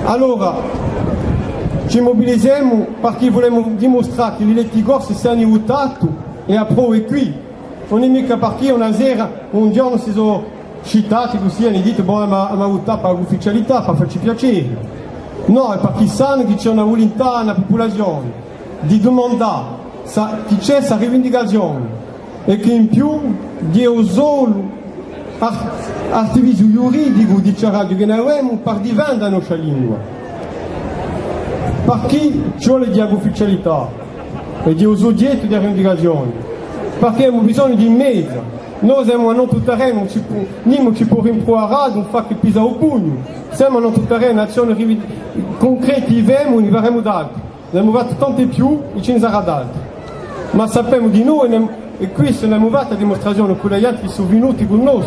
Allora, ci mobilizziamo perché vogliamo dimostrare che l'eletti corsi si hanno votato e a pro e qui. Non è mica perché una sera, un giorno si sono citati così, hanno detto bon, ma votato per l'ufficialità, per farci piacere. No, è perché sanno che c'è una volontà nella popolazione di domandare che c'è questa rivendicazione e che in più Dio solo attivismo giuridico dichiarato che noi abbiamo per difendere la nostra lingua. Perché ci vuole dire ufficialità e di soggetto di rivendicazione? Perché abbiamo bisogno di mezzo. Noi siamo a nostro terreno, non ci può rimproverare, non fa che pisa al pugno. Siamo a nostro terreno, azioni concretiviamo, ne faremo d'altro. Ne abbiamo fatto tante più e ce ne sarà d'altro. Ma sappiamo di noi e questa è una nuova dimostrazione con gli altri che sono venuti con noi.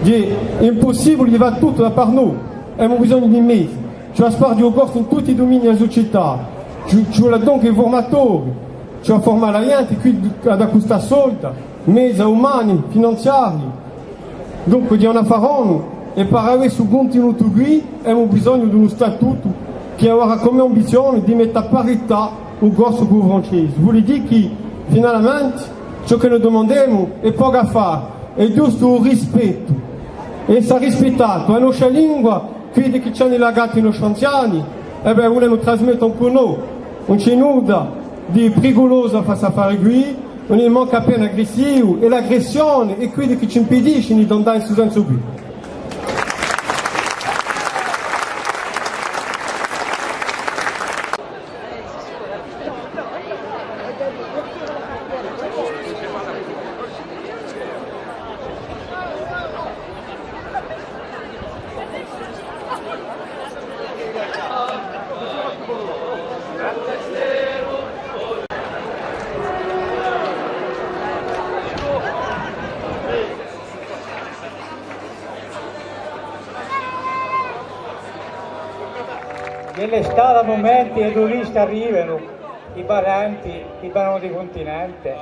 È impossibile di fare tutto da parte noi. Abbiamo bisogno di mezzi. Ci va spazio di corso in tutti i domini della società. Ci vuole dunque i formatori. Ci va formare la gente qui da questa solita, mezzi umani, finanziari. Dunque di una faranno e per avere su contenuto qui abbiamo bisogno di uno statuto che avrà come ambizione di mettere a parità il corso con il francese. Vuol dire che finalmente ciò che noi domandiamo è poco a fare, è giusto il rispetto. E se rispettato la nostra lingua, crede che c'è nella gatta i nostri anziani, e beh, vogliono trasmettere un po' noi. Non c'è nulla di pericoloso a fare qui, non è manca appena aggressivo, e l'aggressione è quello che ci impedisce di andare in senso qui. Nell'estate a momenti i turisti arrivano, i parenti, i vanno di continente,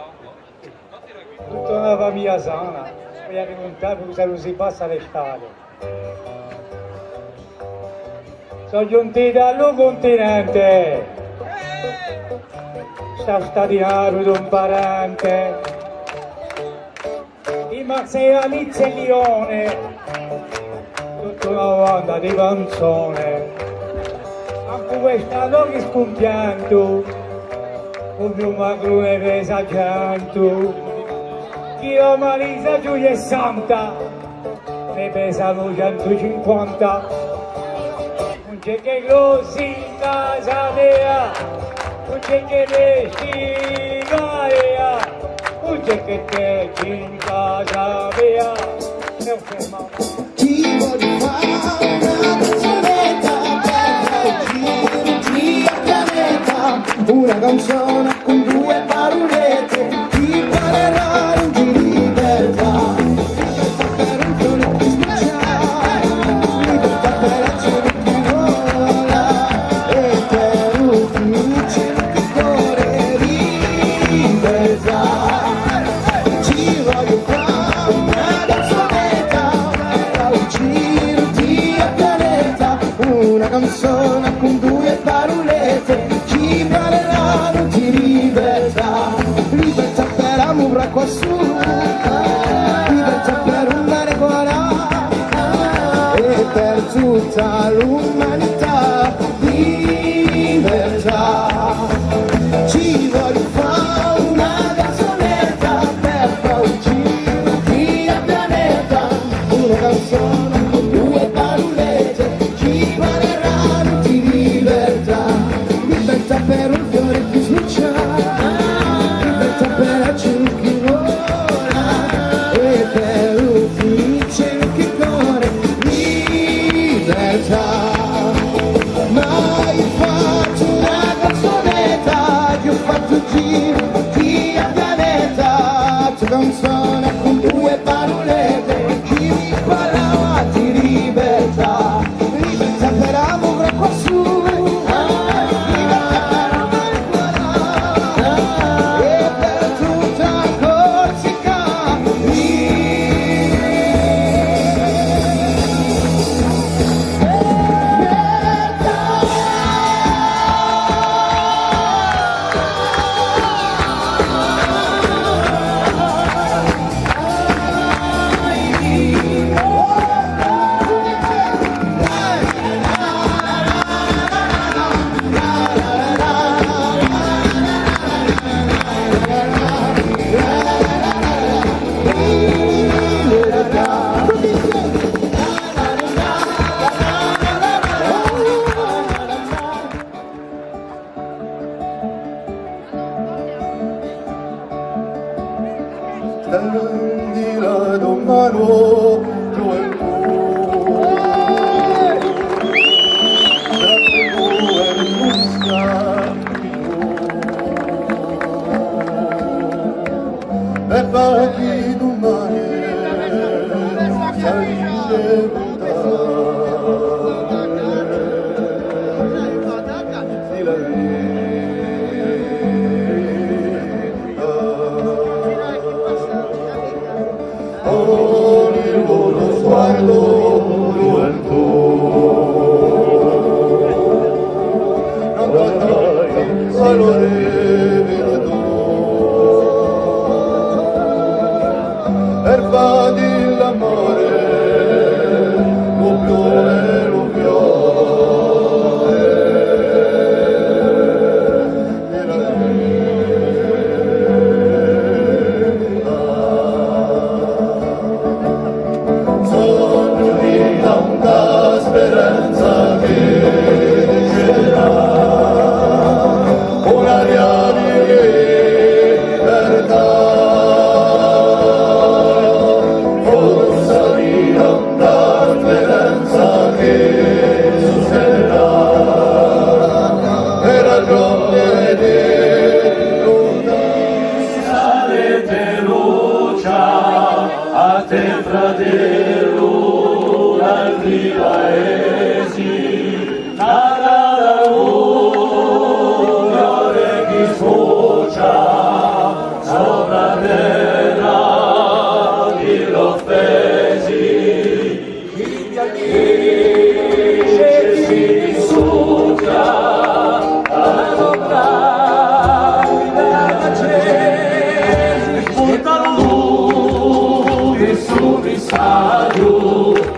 tutta una famiglia sana, voglio raccontare cosa non si passa l'estate. Sono giunti dal continente, sta stadinato di un parente, di Marzia, Nizza e Lione, tutta una banda di canzone. Anche quest'anno che scompianto, come un magrone pesagianto, chi io Marisa Giulia e Santa, ne pesano 150, non c'è che grossi in casa mia, non c'è che resti Maria, non c'è che te in casa mia, ne ho fermato. Ti voglio fare una canzonetta una canzone con due parolette ti parlerà di libertà, libertà per un giorno di speciale, libertà per azione che vola e per un fiume che corre, libertà. Ci voglio fare una canzonetta per ucciderti a pianeta, una canzone con due parolette ci parleranno di libertà, libertà per amore qua su, libertà per un mare qua e per tutta l'umanità, libertà. Ci voglio fare una canzonetta per far ucciderti al pianeta, una canzone con due parolette ci parleranno di libertà, libertà per un fiore più sbocciato, libertà per acido che vola e per un fiume che corre, libertà. Ma io faccio una canzonetta, io ho fatto il giro di a pianeta, c'è canzone con due parolette, chi mi parlava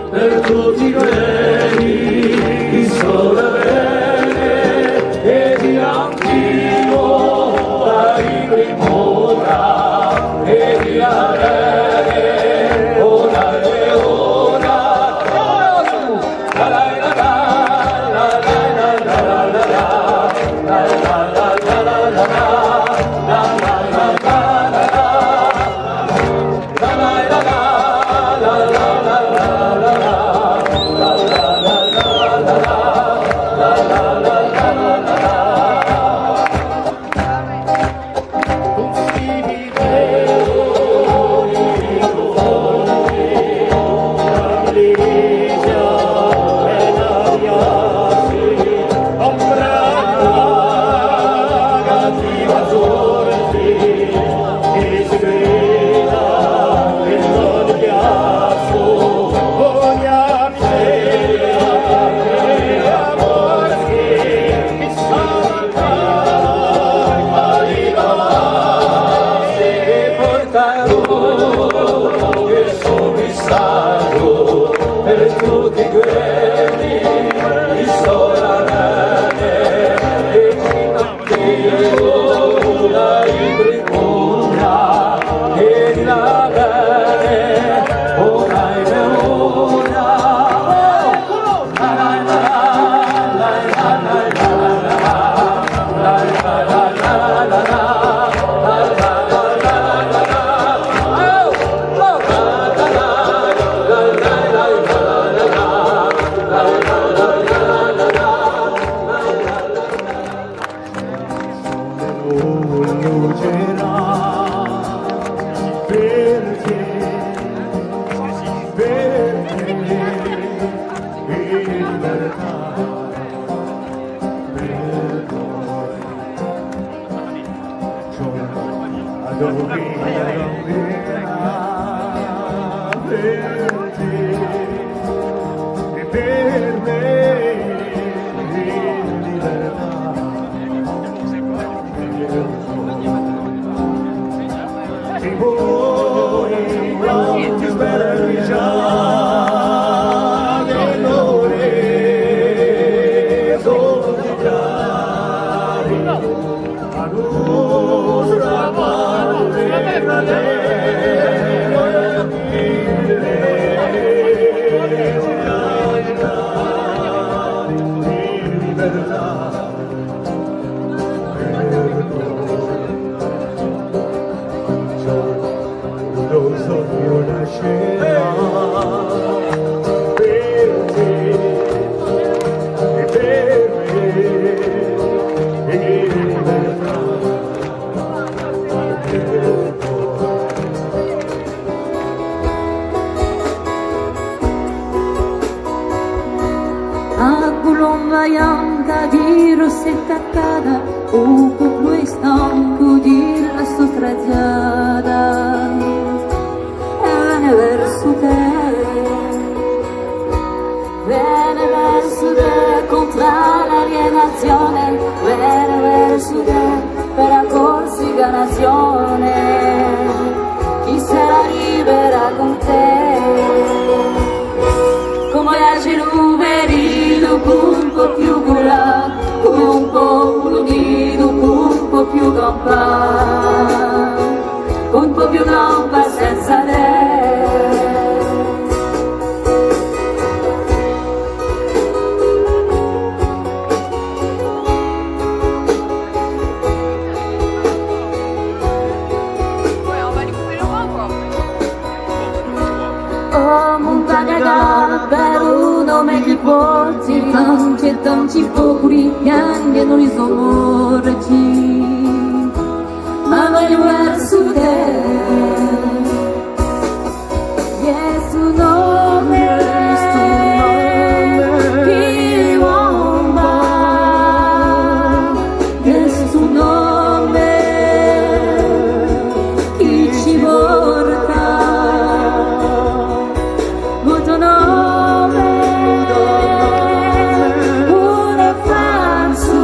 Per tutti quelli che sono bene e di antico dai primora e di avere una leona la la la la la la la la la la la la la per tutti quelli che sono bene e di antico dai primora e di avere una leona Bianca di Rossetta Cada, o popolo stanco di la sua strada, viene verso te contro l'alienazione, viene verso te per la consignazione, chi sarà libera con te, come la celuverido un po' più curato, un po' unido, un po' più campa, un po' più campa senza te. Oh, montagna gara per un nome che Cetam cipokuri yang genuri somorci Mama luar sudah Yesu nome Kiwamba Yesu nome Kichiborta Muto nome Una falso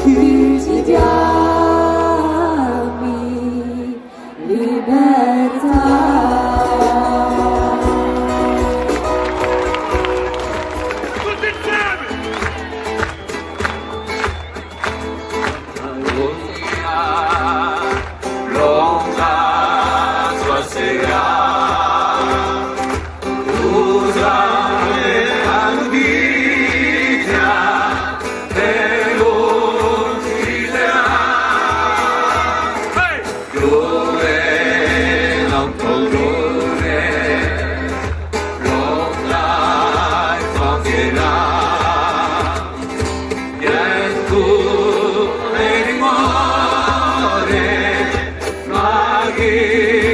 Ti diami libertà Longa sua sera Usa la notizia Dello Gisela Dove non colore Longa frontiera Gesù e dimore Maghi